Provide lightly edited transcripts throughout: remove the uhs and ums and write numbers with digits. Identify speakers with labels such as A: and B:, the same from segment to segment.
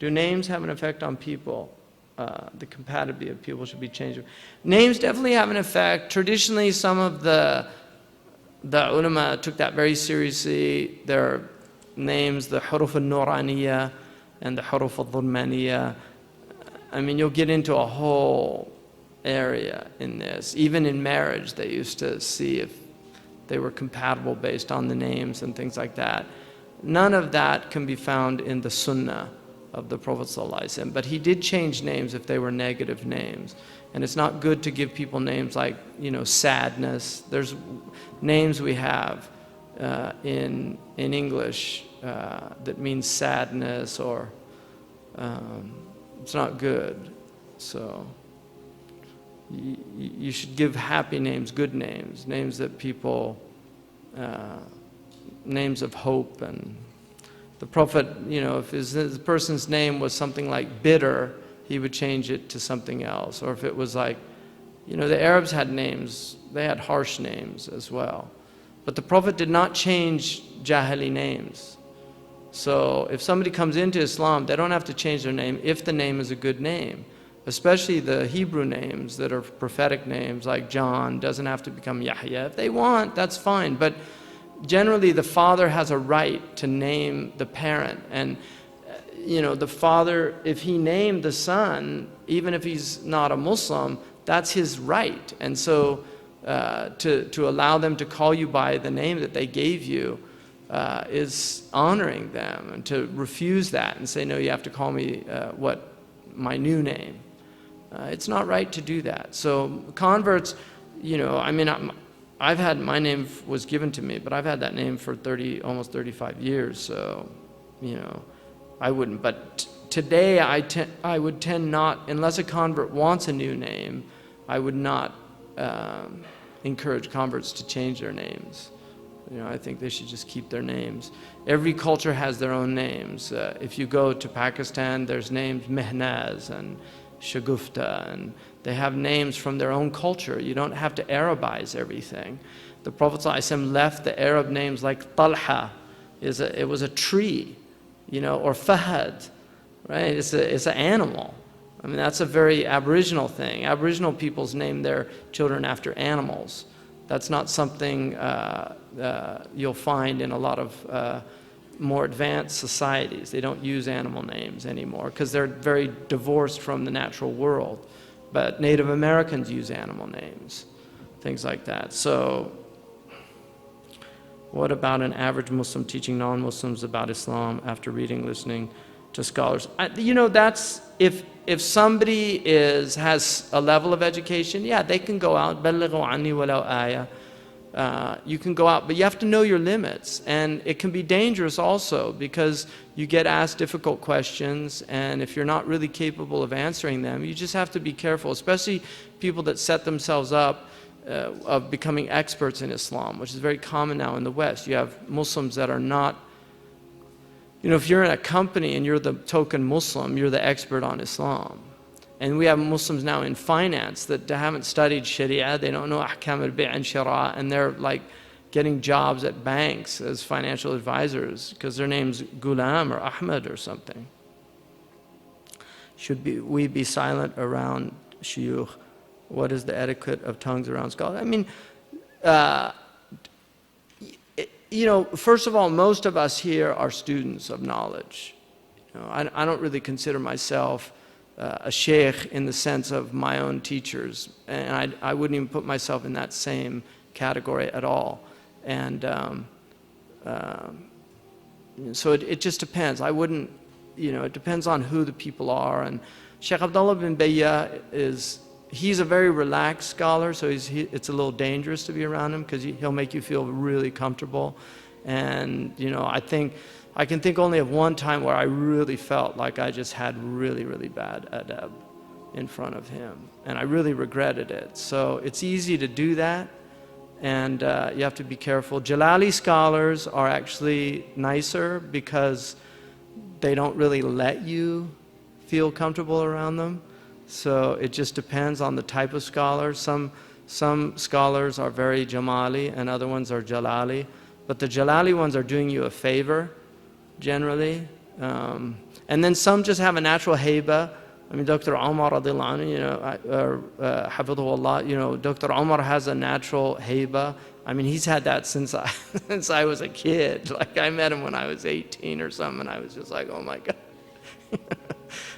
A: Do names have an effect on people? The compatibility of people should be changed. Names definitely have an effect. Traditionally, some of the ulama took that very seriously. Their names, the huruf al-nuraniya and the huruf al-dhulmaniya. I mean, you'll get into a whole area in this. Even in marriage, they used to see if they were compatible based on the names and things like that. None of that can be found in the Sunnah of the Prophet ﷺ. But he did change names if they were negative names. And it's not good to give people names like, sadness. There's names we have in English that means sadness, or it's not good. So you should give happy names, good names, names that people, names of hope. And the Prophet, if his person's name was something like bitter, he would change it to something else. Or if it was like, the Arabs had names, they had harsh names as well. But the Prophet did not change Jahili names. So if somebody comes into Islam, they don't have to change their name if the name is a good name. Especially the Hebrew names that are prophetic names, like John, doesn't have to become Yahya. If they want, that's fine. But generally, the father has a right to name the parent. And, the father, if he named the son, even if he's not a Muslim, that's his right. And so to allow them to call you by the name that they gave you is honoring them. And to refuse that and say, no, you have to call me my new name. It's not right to do that. So converts, I've had, my name was given to me, but I've had that name for almost 35 years. So, I wouldn't. But today I would tend not, unless a convert wants a new name, I would not encourage converts to change their names. I think they should just keep their names. Every culture has their own names. If you go to Pakistan, there's names Mehnaz and Shagufta, and they have names from their own culture. You don't have to Arabize everything. The Prophet ﷺ left the Arab names like Talha, it was a tree, or Fahad, right? It's an animal. I mean, that's a very Aboriginal thing. Aboriginal peoples name their children after animals. That's not something you'll find in a lot of more advanced societies. They don't use animal names anymore because they're very divorced from the natural world. But Native Americans use animal names, things like that. So what about an average Muslim teaching non-Muslims about Islam after reading, listening to scholars? That's if somebody has a level of education, yeah, they can go out. بَلِّغُوا عَنِّي وَلَوْ آيَةً. You can go out, but you have to know your limits. And it can be dangerous also because you get asked difficult questions, and if you're not really capable of answering them, you just have to be careful, especially people that set themselves up of becoming experts in Islam, which is very common now in the West. You have Muslims that are not, if you're in a company and you're the token Muslim, you're the expert on Islam. And we have Muslims now in finance that haven't studied Sharia, they don't know Ahkam al-Bay' and Shara, and they're like getting jobs at banks as financial advisors because their name's Ghulam or Ahmed or something. Should we be silent around shuyukh? What is the etiquette of tongues around scholars? I mean, first of all, most of us here are students of knowledge. I don't really consider myself a sheikh in the sense of my own teachers, and I wouldn't even put myself in that same category at all. And so it just depends. I wouldn't, it depends on who the people are. And Shaykh Abdullah bin Bayya he's a very relaxed scholar, so it's a little dangerous to be around him because he'll make you feel really comfortable. And I can think only of one time where I really felt like I just had really, really bad adab in front of him. And I really regretted it. So it's easy to do that, and you have to be careful. Jalali scholars are actually nicer because they don't really let you feel comfortable around them. So it just depends on the type of scholar. Some scholars are very Jamali and other ones are Jalali. But the Jalali ones are doing you a favor, generally. And then some just have a natural haiba. I mean, Dr. Omar, Hafidhullah, Dr. Omar has a natural haiba. I mean, he's had that since I was a kid. Like, I met him when I was 18 or something, and I was just like, oh my God.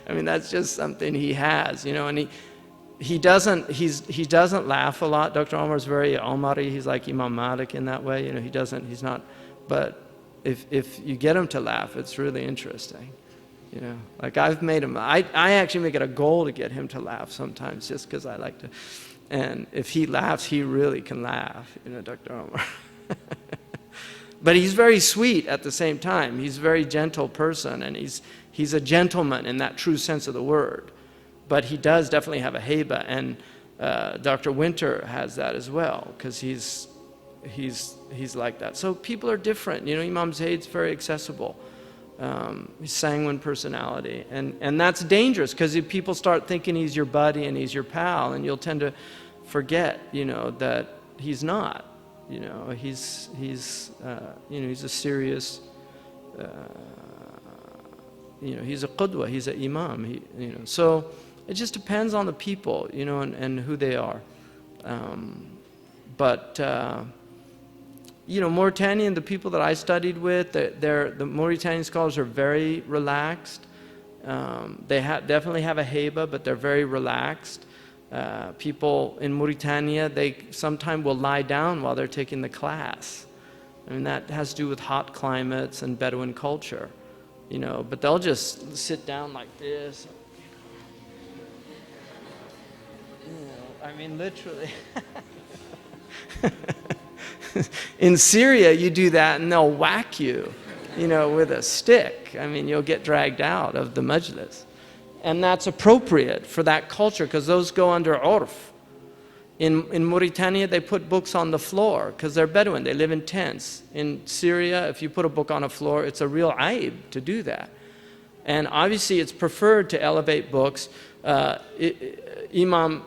A: I mean, that's just something he has, and he doesn't laugh a lot. Dr. Omar's very Omari. He's like Imam Malik in that way. He's not, but if you get him to laugh, it's really interesting. Like I've made him, I actually make it a goal to get him to laugh sometimes just because I like to. And if he laughs, he really can laugh, Dr. Omar. But he's very sweet at the same time. He's a very gentle person, and he's a gentleman in that true sense of the word. But he does definitely have a haiba, and Dr. Winter has that as well, because he's like that. So people are different. Imam Zayd's very accessible. He's sanguine personality, and that's dangerous, because if people start thinking he's your buddy and he's your pal, and you'll tend to forget, that he's not. He's a serious. He's a qudwa, he's an imam. So it just depends on the people, and who they are. Mauritanian, the people that I studied with, the Mauritanian scholars are very relaxed. They definitely have a haiba, but they're very relaxed. People in Mauritania, they sometimes will lie down while they're taking the class. I mean, that has to do with hot climates and Bedouin culture, but they'll just sit down like this. I mean, literally. In Syria, you do that and they'll whack you, with a stick. I mean, you'll get dragged out of the majlis. And that's appropriate for that culture, because those go under urf. In Mauritania, they put books on the floor because they're Bedouin. They live in tents. In Syria, if you put a book on a floor, it's a real aib to do that. And obviously, it's preferred to elevate books. Imam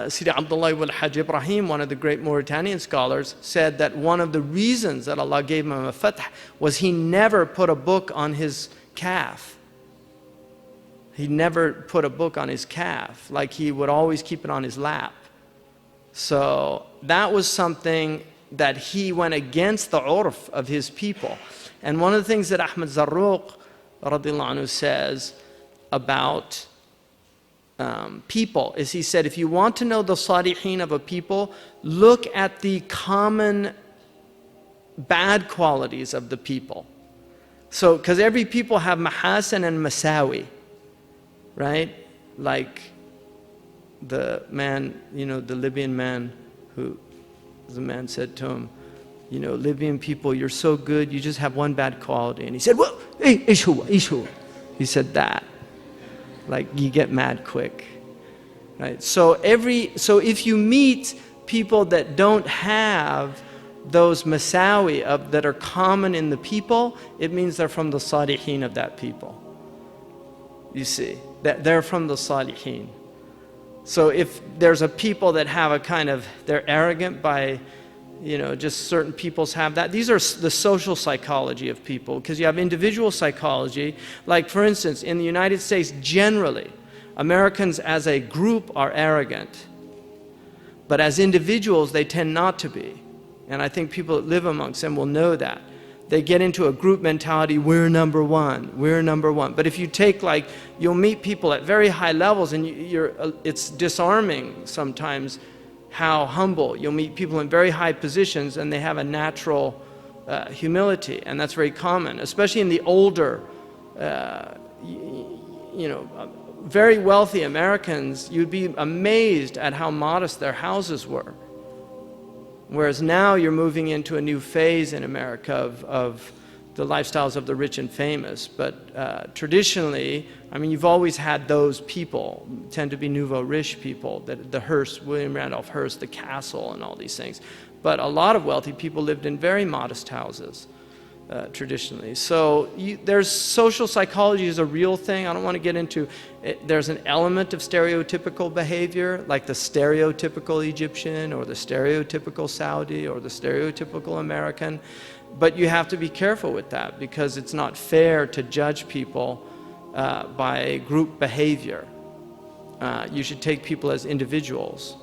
A: Sidi Abdullah ibn Hajj Ibrahim, one of the great Mauritanian scholars, said that one of the reasons that Allah gave him a fath was he never put a book on his calf. He never put a book on his calf. Like, he would always keep it on his lap. So that was something that he went against the urf of his people. And one of the things that Ahmad Zarruq radiallahu anhu says about people is, he said, if you want to know the Salihin of a people, look at the common bad qualities of the people. So, because every people have mahasin and masawi, right? Like the man, the Libyan man, who the man said to him, Libyan people, you're so good, you just have one bad quality. And he said, well, ishu. He said that. Like, you get mad quick, right? So if you meet people that don't have those masawi that are common in the people, it means they're from the Salihin of that people. You see, that they're from the Salihin. So if there's a people that have a kind of, they're arrogant by, just certain peoples have that. These are the social psychology of people, because you have individual psychology. Like, for instance, in the United States, generally, Americans as a group are arrogant. But as individuals, they tend not to be. And I think people that live amongst them will know that. They get into a group mentality, we're number one. But if you take, you'll meet people at very high levels, and it's disarming sometimes how humble. You'll meet people in very high positions, and they have a natural humility, and that's very common, especially in the older, very wealthy Americans. You'd be amazed at how modest their houses were. Whereas now you're moving into a new phase in America of the lifestyles of the rich and famous. But traditionally, I mean, you've always had those people, tend to be nouveau riche people, the Hearst, William Randolph Hearst, the Castle, and all these things. But a lot of wealthy people lived in very modest houses, traditionally. So there's social psychology is a real thing. I don't want to get into it. There's an element of stereotypical behavior, like the stereotypical Egyptian or the stereotypical Saudi or the stereotypical American. But you have to be careful with that, because it's not fair to judge people by group behavior. You should take people as individuals.